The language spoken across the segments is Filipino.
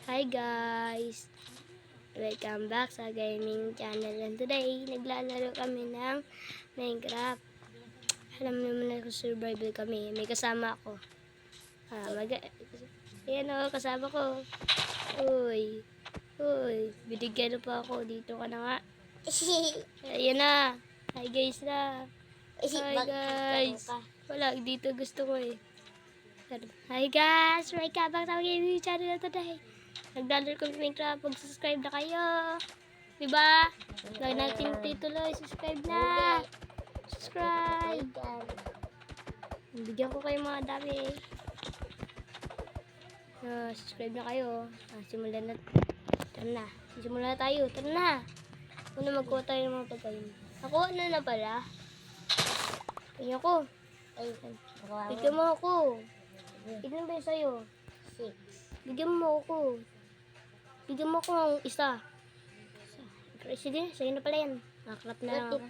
Hi guys! Welcome back sa gaming channel, and today naglalaro kami ng Minecraft. Alam naman na survival kami, may kasama ako. Ayan o, kasama ko. Uy, binigyan pa ako, dito ka na nga. Ayan na, hi guys na. Hi guys, wala, dito gusto ko eh. Hi guys, welcome back sa gaming channel today. Naglalaro kami sa Minecraft, mag-subscribe na kayo. Diba? Huwag natin tituloy, subscribe na. Subscribe. Bigyan ko kayo mga dami. Subscribe na kayo. Simulan na. Tara na. Simulan na tayo. Tara na. Una magkuha tayo ng mga pagkain. Nakuha na pala. Tingnan ko. Bigyan mo ako. Ilan ba yung sa'yo? 6. Bigyan mo ako. Bigyan mo ako ng isa. Sige, sa'yo na pala yan. Nakaklap na lang ako.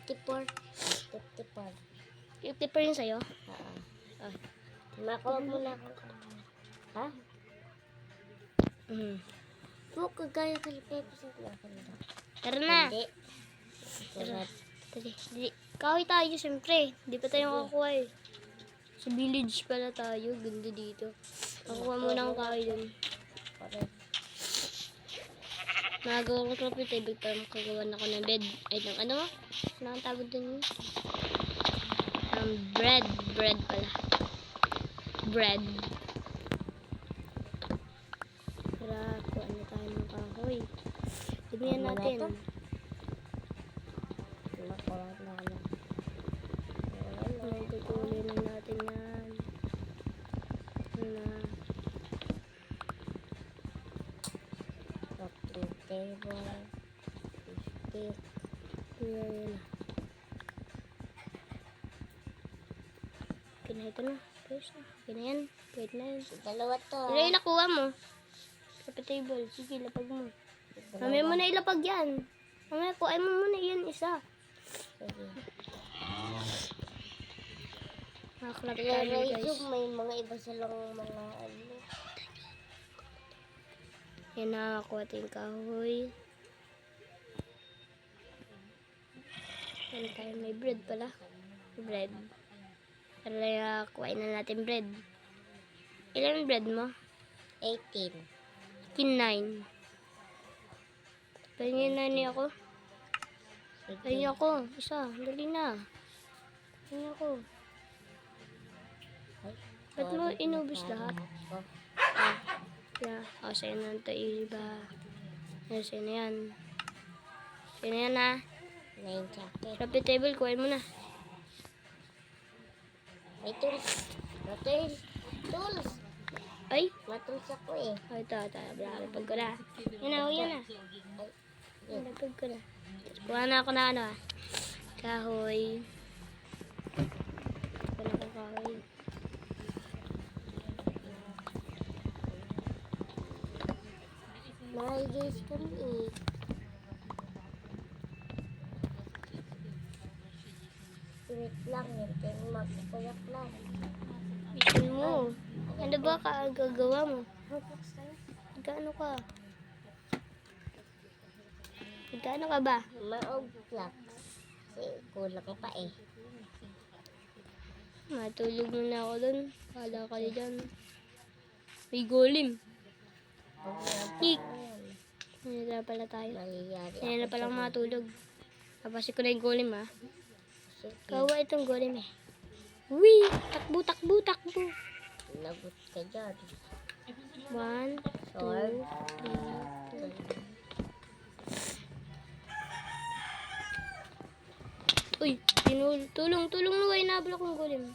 54 yun sa'yo? Oo. Makuha mo na ako. Ha? Huwag kagaya kalipepo sa kulakanda. Tara na. Tara. Kahoy tayo siyempre. Hindi pa tayo makakuha eh. Sa village pala tayo. Ganda dito. Makuha muna ang kahoy dun. Nagawa ko sa table para makagawa na ako ng bed. Ay, ng ano? Ano ang tawag dun yun? Bread. Bread pala. Bread. Tara, kuha na tayo ng kahoy. Damihan natin. Tutuloy na natin yan. Table, stick, yan. Okay na ito na. Okay na yan. Wait na yan. Dalawa to. Ilan yung nakuha mo? Sa table. Sige, lapag mo. Mamaya mo na ilapag yan. Mamaya kuhain mo muna yan isa. Sige. Nakaklap tayo guys. May mga iba silang mga ano. Yan, nakakuha tayong kahoy. Yan tayo, may bread pala. Bread. Tara, kuhain na natin bread. Ilan bread mo? 18. 9. Pahingin na niya ako. Pahingin ako. Isa, dali na. Pahingin ako. Ba't mo inubos lahat? Yeah. Sa'yo na ito iba. Sa'yo na yan. Sa'yo na yan ha. Rapid table, kuhain mo na. May tools. Tools. Ay? Matools ako eh. Ay, ito. Lapag ko na. Yan na. Lapag ko na. Kuha na ako na ano ha. Kahoy. Kuha na ako kahoy. May guys kami. Wait lang yun. Pero magkukuyak lang. Isin mo. Ano ba gagawa mo? Magkano ka? Magkano ka ba? Maog-plak. Kasi kulang pa eh. Matulog muna ako dun. Kala ka dyan. May golem. Nick. Ayan na pala tayo. Ayan na palang matulog. Papasin ko na yung golem ha. Kawa itong golem eh. Uy! Takbo. Lagot ka dyan. 1, 2, 3. Uy! Tulong na way nabla kong golem.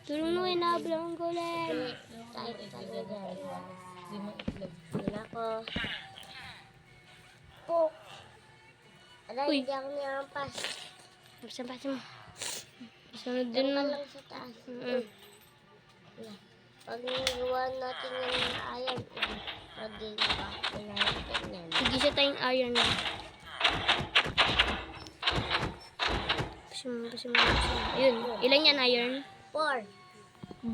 Tulong na way nabla kong golem. Tayo dyan. Yun ako. Pok. Aray, hindi ako niyampas. Pasin mo. Sunod din mo. Lang sa taas. Pag nagawa natin yung iron, magiging ba? Sige sa tayong iron na. Pasin mo. Ayun. Ilan yan iron? 4.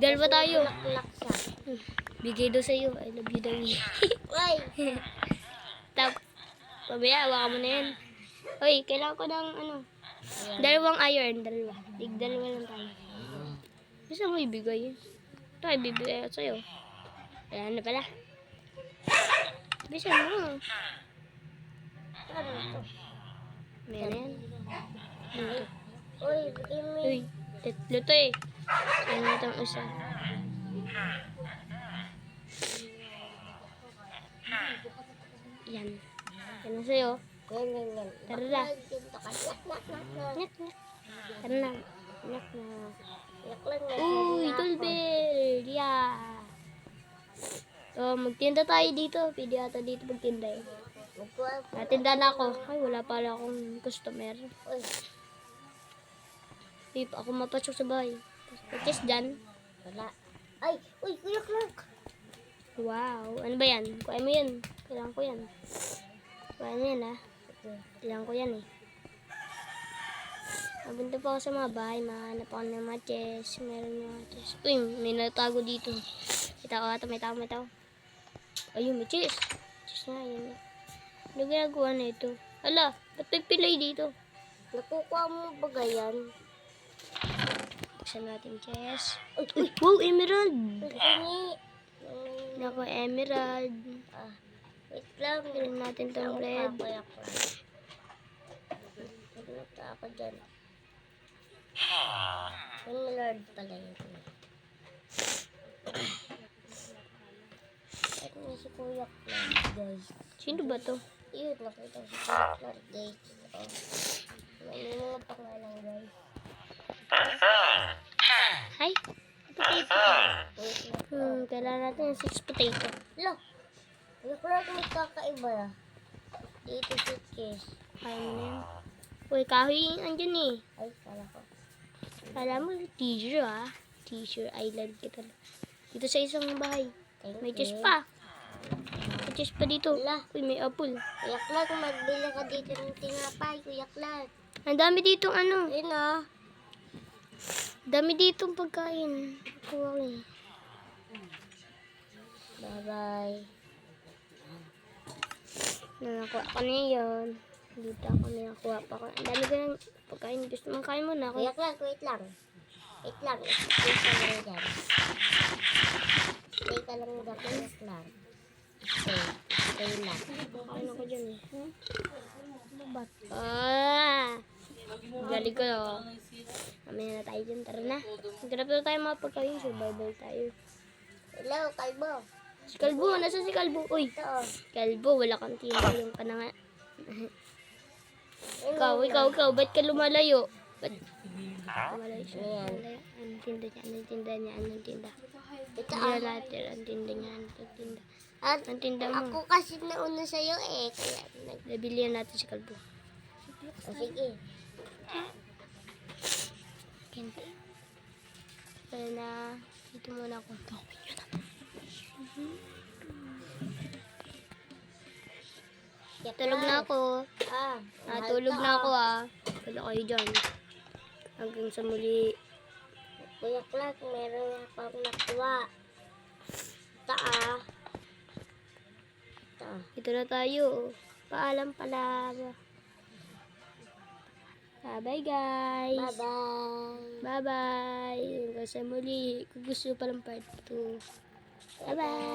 Dalawa tayo. Laklak siya. Bigay daw sa'yo. I love you daw. Ay! Tap. Pabaya, hawakan mo na yan. Uy, kailangan ko ng ano. Dalawang iron. Dalawa. Dalawa lang tayo. Gusto mo ibigay yun? Ito, ibibigay ako sa'yo. Wala na pala. Bisa mo. Ano to? May na yan. Ano to? Uy, bigay mo. Uy, tatlo to eh. Ano na itong isa? Yan. Yan na sa'yo. Yan. Tara na. Ginto ka. Nak. Nak. Tara na. Nak na. Nak lang na. Uy, tulbel! Yeah! So, magtinda tayo dito. Pwede ata dito magtinda eh. Natinda na ako. Ay, wala pala akong customer. Uy, Hindi pa ako mapasok sa bahay. Purchase dyan. wala. Ay, uy, Kuya Clark. Wow. Ano ba yan? Kuha mo yan. Kailangan ko yan. Kuha mo yan ah. Kailangan ko yan eh. Mabunta pa ako sa mga bahay. Mahanap ako ng mga chest. Meron mga chest. Uy, may natago dito. May tao. Ayun, may chest. Chest na, yun. Ano ginagawa na ito? Hala, ba't may pilay dito? Nakukuha mo ba ganyan? Buksan natin chest. Uy, wow, emerald! Hindi. Nako, emerald. Ah, wait lang. Bilhin natin tong bread. Kuya Clark. Pumunta ako dyan. Yung Lord pala yun. Ito na si Kuya Clark, guys. Sino ba to? Yun, nakita ko si Kuya Clark, guys. Oh. May mga pangalan, guys. Hi. Potato. Wait lang. Kailangan natin yung 6 potato. Lo! Kuya Clark, may kakaiba na. Dito suitcase. Kaya mo na yan. Uy, kahoy, andyan eh. Ay, kala ko. Alam mo, teacher ah. Teacher island kita. Dito sa isang bahay. Thank May you. chest pa. May chest pa dito. Wala. Uy, may apple. Kuya Clark, magbili ka dito ng tinapay, Kuya Clark. Ang dami ditong ano. Ayun ah. Dami ditong pagkain. Kuha ko eh. Bye-bye. Nakakuha ko na yun. Dito ako nakakuha pa ko. Ang dami ko ng pagkain. Gusto mong kain mo na ako. Kuya Clark, wait lang. Wait lang. Stay ka lang dyan. Stay ka lang dyan, Kuya Clark. Stay lang. Kain ako dyan eh. Ah! Galing ko no. Mamaya na tayo dyan. Tara na. Maghanap na tayo mga pagkain. Survival tayo. Hello, kalbo. Si Kalbo. Nasaan si Kalbo? Uy. Ito oh. Kalbo. Wala kang tino. Yung ka na nga. Ayun, Ikaw. Ba't ka lumalayo? Ba't? Lumalayo siya. Ayan. Lumalayo. Anong tinda niya? Anong tinda? Ito Hindi ah. na natin. Anong tinda niya? Anong tinda? At Anong tinda mo? ako kasi nauna sa'yo eh. Kaya Nabilihan natin si Kalbo. sige. Kente. Kaya na, dito muna ako. Tulog na ako. Tulog na ako ah. Wala kayo dyan. Hanggang sa muli. Kuya Clark, meron nga pa akong nakuha. Ito ah. Ito. Ito na tayo. Paalam pala. Bye guys. Bye-bye. Bye-bye. Hanggang sa muli. Kung gusto pa lang part 2. Bye-bye.